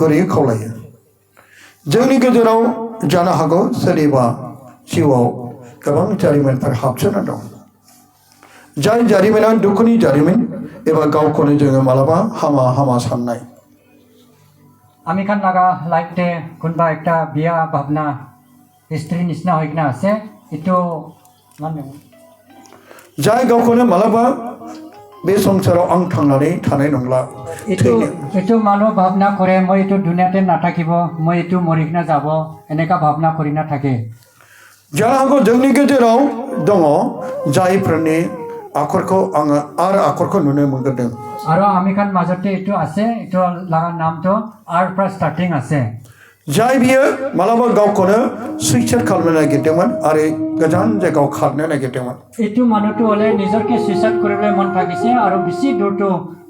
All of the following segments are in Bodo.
गुरै खावलायो जोंनि गेजेराव जानो हागौ सोरनिबा जिउआव गोबां जारिमिनफोर हाबसोना दं जाय जारिमिना दुखुनि जारिमिन एबा गावखौनो जोङो मालाबा हामा हामा साननाय আমি খান লাগা লাইফতে কোনবা একটা বিয়া ভাবনা স্ত্রী নিচিনা হৈ কিনা আছে এটো মানে जाय गावखौनो मालाबा बे संसाराव आं थांनानै थानाय नंला एटो मानो भावना करे মই एटो दुनियाते नाथाकिब মই एटो मरि किना যাব এনেকা भावना करिना থাকে जानो हागौ जोंनि गेजेराव दङ जायफोरनि आखरखौ आङो आरो आखरखौ नुनो मोनगोरदों आरो আমি খান মাজতে एटो আছে एटो লাগা नामটো आर प्लस स्टार्टिंग আছে जाय बियो मालाबा गावखौनो सुइसाइड खालामनो नागिरदोंमोन आरो गोजान जायगायाव खारनो नागिरदोंमोन एटो मानुটো হলে নিজৰকে সুইসাইড কৰিবলৈ মন থাকিছে আৰু বেছি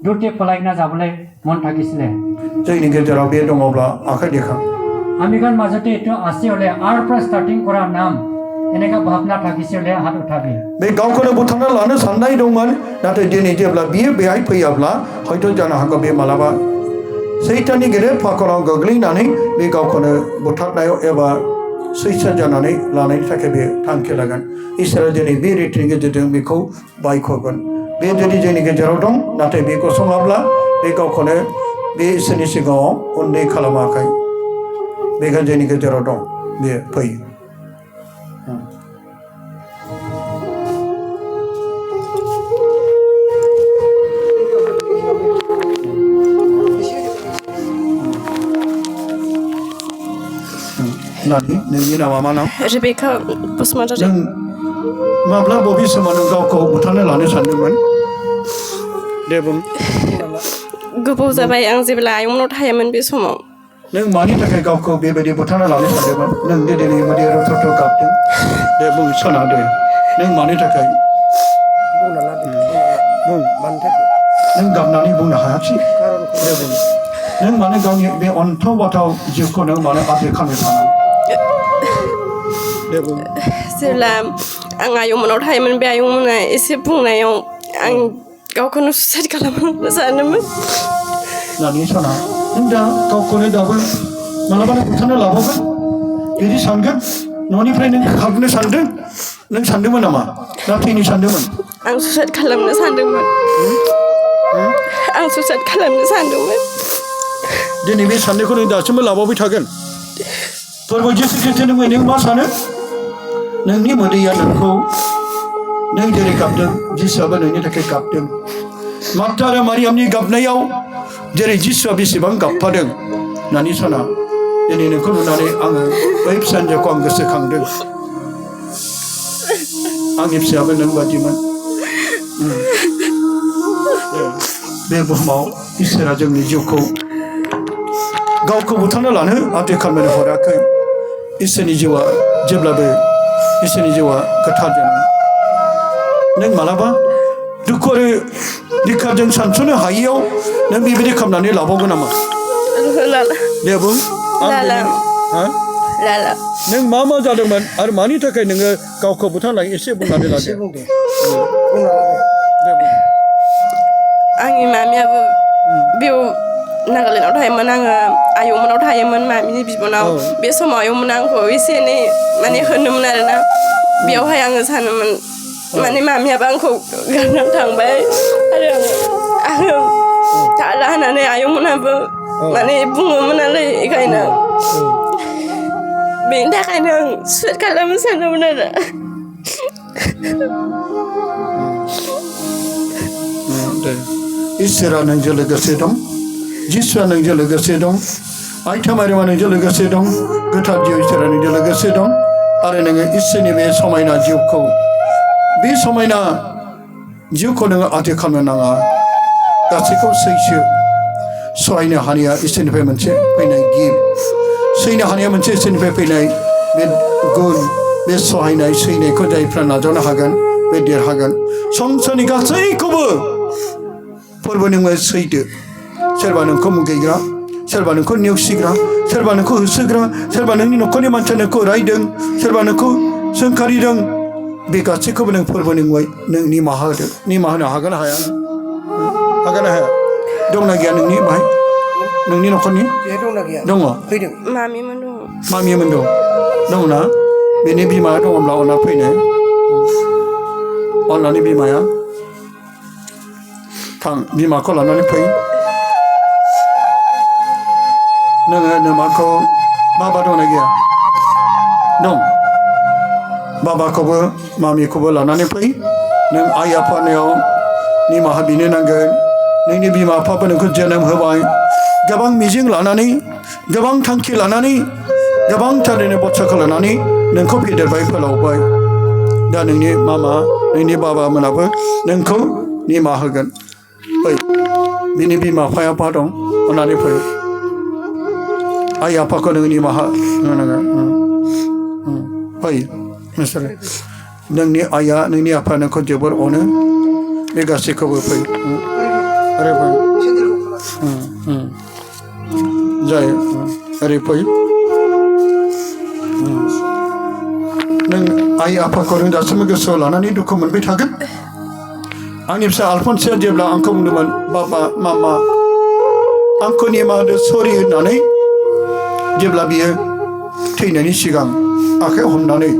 দূৰতে পলাইনা যাবলৈ মন থাকিছিলে जोंनि गेजेराव बे दङब्ला आखाइ देखां আমি খান মাজতে एटो আছে হলে आर प्लस स्टार्टिंग কৰা नाम এনেকা भावना থাকিছে হলে हात उठाबि बे गावखौनो बुथारना लानो साननाय दंमोन नाथाय दिनै जेब्ला बियो बेहाय फैयाब्ला हयथ' जानो हागौ बे मालाबा सैताननि गेदेर फाखराव गोग्लैनानै बे गावखौनो बुथारनायाव एबा सुइसाइड जानानै लानायनि थाखाय बे थांखि लागोन इसोरा दिनै बे रिटिनि गेजेरजों बेखौ बायख'गोन बे जुदि जोंनि गेजेराव दं नाथाय बे गसङाब्ला बे गावखौनो बे इसोरनि सिगाङाव उन्दै खालामाखै बेखायनो जोंनि गेजेराव दं बे फैयो नोंनि नामा मा नाम रेबेका बसुमतारी नों माब्ला बबे समाव नों गावखौ बुथारनो लानो सानदोंमोन दे बुं गोबाव जाबाय आं जेब्ला आयंनाव थायोमोन बे समाव नों मानि थाखाय गावखौ बेबायदि बुथारना लानो सानदोंमोन नों दे दिनै बायदि रथ' गाबदों दे बुं सना दे नों मानि थाखाय बुं नों गाबनानै बुंनो हायाखिसै दे बुं नों मानो गावनि बे अन्थाव बाथाव जिउखौ नों मानो आद्रि खालामनो साना दे बुं जेब्ला आं आयंमोनाव थायोमोन बे आयंमोना एसे बुंनायाव आं गावखौनो सुइसाइड खालामनो सानोमोन नानि सना नों दा गावखौनो दाबो मालाबानो बुथारनो लाबावगोन बिदि सानगोन न'निफ्राय नों खारनो सानदों नों सानदोंमोन नामा ना थैनो सानदोंमोन आं सुइसाइड खालामनो सानदोंमोन आं सुइसाइड खालामनो सानदोंमोन दिनै बे साननायखौ नों दासिमबो लाबावबाय थागोन फोरबो जेसे जेसे नों मा सानो नोंनि मोदैया नोंखौ नों जेरै गाबदों जिसुआबो नोंनि थाखाय गाबदों मार्था आरो मारियामनि गाबनायाव जेरै जिसुआ बेसेबां गाबफादों नानि सना दिनै नोंखौ नुनानै आङो बै फिसाजोखौ आं गोसोखांदों आंनि फिसायाबो नों बादिमोन बे बुहुमाव इसोरा जोंनि जिउखौ गावखौ बुथारना लानो आद्रि खालामनो हराखै इसोरनि जिउआ जेब्लाबो इसोरनि जिउआ गोथार जानाय नों मालाबा दुखु आरो दिखारजों सानस'नो हायियाव नों बेबायदि खालामनानै लाबावगोन नामा दे बुं नों मा जादोंमोन आरो मानि थाखाय नोङो गावखौ बुथारना लायो एसे बुंनानै लादो आंनि मामियाबो बेयाव नागालेण्डआव थायोमोन आङो आयंमोनाव थायोमोन मामिनि बिबनाव बे समाव आयंमोना आंखौ एसे एनै माने होनोमोन आरोना बेयावहाय आङो सानोमोन माने मामियाबो आंखौ गारनानै थांबाय आरो आङो थाला होननानै आयंमोनाबो माने बुङोमोन नालाय बेखायनो बेनि थाखायनो आं सुइसाइड खालामनो सानदोंमोन आरो इसोरा नोंजों लोगोसे दं जिसुआ नोंजों लोगोसे दं आइथा मारियामा नोंजों लोगोसे दं गोथार जिउ इसोरा नोंजों लोगोसे दं आरो नोङो इसोरनि बे समायना जिउखौ बे समायना जिउखौ नोङो आद्रि खालामनो नाङा गासैखौ सहायनो हानाया इसोरनिफ्राय मोनसे फैनाय गिफ्ट सैनो हानाया मोनसे इसोरनिफ्राय फैनाय बे गुन बे सहायनाय सैनायखौ जायफ्रा नाजावनो हागोन बे देरहागोन संसारनि गासैखौबो फोरबोनि मुङै सैदो सोरबा नोंखौ मुगैग्रा सोरबा नोंखौ नेवसिग्रा सोरबा नोंखौ होसोग्रा सोरबा नोंनि न'खरनि मानसिया नोंखौ रायदों सोरबा नोंखौ सोंखारिदों बे गासैखौबो नों फोरबोनि मुङै नों निमाहा होदो निमाहा होनो हागोन ना हाया दंना गैया नोंनि बाहाय नोंनि न'खरनि जे दंना गैया दङ फैदों मामिमोन दङ मामिमोन दं ना बेनि बिमाया दङब्ला अनना फैनो अननानै बिमाया थां बिमाखौ लानानै फै नोङो नोमाखौ बाबा दंना गैया दं बाबाखौबो मामिखौबो लानानै फै नों आइ आफानियाव निमाहा बिनो नांगोन नोंनि बिमा बिफाबो नोंखौ जोनोम होबाय गोबां मिजिं लानानै गोबां थांखि लानानै गोबां थारैनो बाथ्राखौ लानानै नोंखौ फेदेरबाय फोलावबाय दा नोंनि मामा नोंनि बाबामोनाबो नोंखौ निमाहा होगोन फै बिनि बिमा बिफाया बहा दं अननानै फै आइ आफाखौ नों निमाहा होनांगोन फै नोंसोरो नोंनि आइया नोंनि आफाया नोंखौ जोबोर अनो बे गासैखौबो फै ओरै फै जायो ओरै फै नों आइ आफाखौ नों दासिमबो गोसोआव लानानै दुखु मोनबाय थागोन आंनि फिसा आलफनसेया जेब्ला आंखौ बुंदोंमोन बाबा मामा आंखौ निमाहा होदो सरि होननानै जेब्ला बियो थैनायनि सिगां आखाइ हमनानै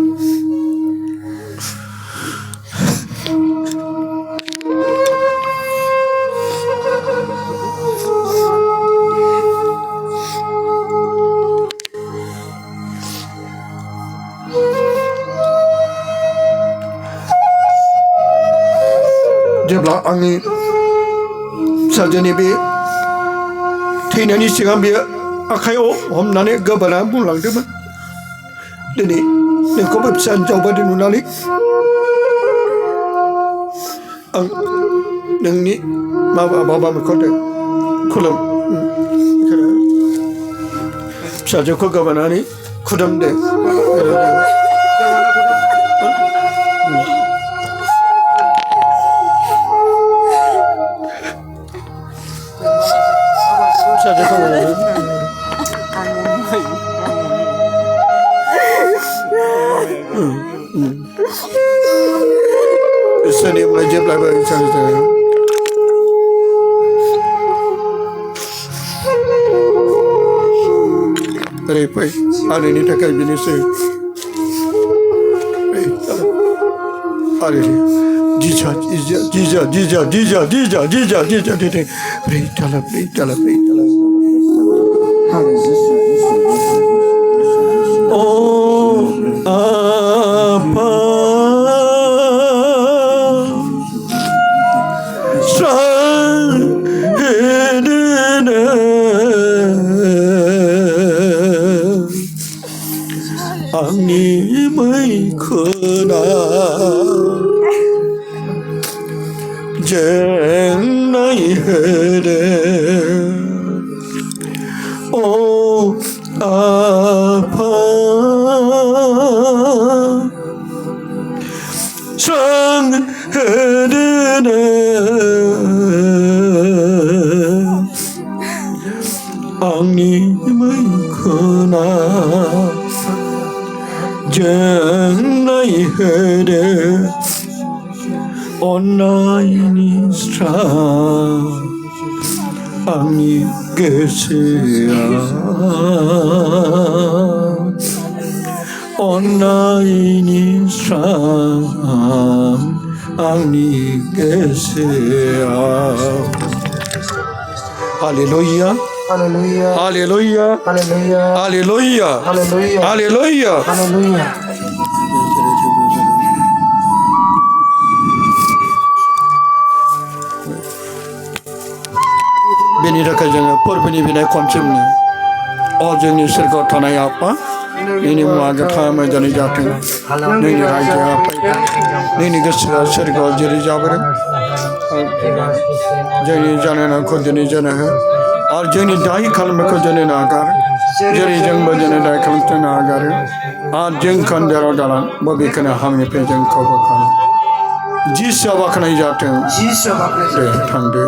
जेब्ला आंनि फिसाजोनि बे थैनायनि सिगां बेयो आखाइयाव हमनानै गोबाना बुंलांदोंमोन दिनै नोंखौबो फिसा हिन्जाव बादि नुनानै आं नोंनि बाबामोनखौ खुलुम फिसाजोखौ गोबानानै खुलुमदो इसोरनि मुङै जेब्लाबो ओरै फै आंनि थाखाय बेनोसै आरो जिजा जिजा जिजा जिजा जिजा जिजा जिजा जिजा ब्रै ताला ब्रै ताला ब्रै ताला ओ आपा आंनि मैखोना जेंनाय होदो ओ आफा स्रां होदो आंनि मैखोना जेंनाय होदो अन्नायनि स्रां आंनि गोसोआ अन्नायनि स्रां आंनि गोसोआ hallelujah Hallelujah. Hallelujah. Hallelujah. Hallelujah. Hallelujah. Hallelujah. Hallelujah. बेनि थाखाय जोङो फोरबोनि बिनाय खनसेमनो जोंनि सोरगोआव थानाय आफा नोंनि मुङा गोथार मोजाङै जाथों नोंनि रायजोआ फैथों नोंनि गोसोआ सोरगोआव जेरै जाबोदों जोंनि जानो नांगौखौ दिनै जानो हो आरो जोंनि दाय खालामनायखौ जोंनो नागार जेरै जोंबो जोंनो दाय खालामनो नागारो आरो जों खोन्दाराव दालां बबेखानि हामनिफ्राय जोंखौ बोखानो जिसुआ बाख्नाय जाथों Jesus, दे थांदो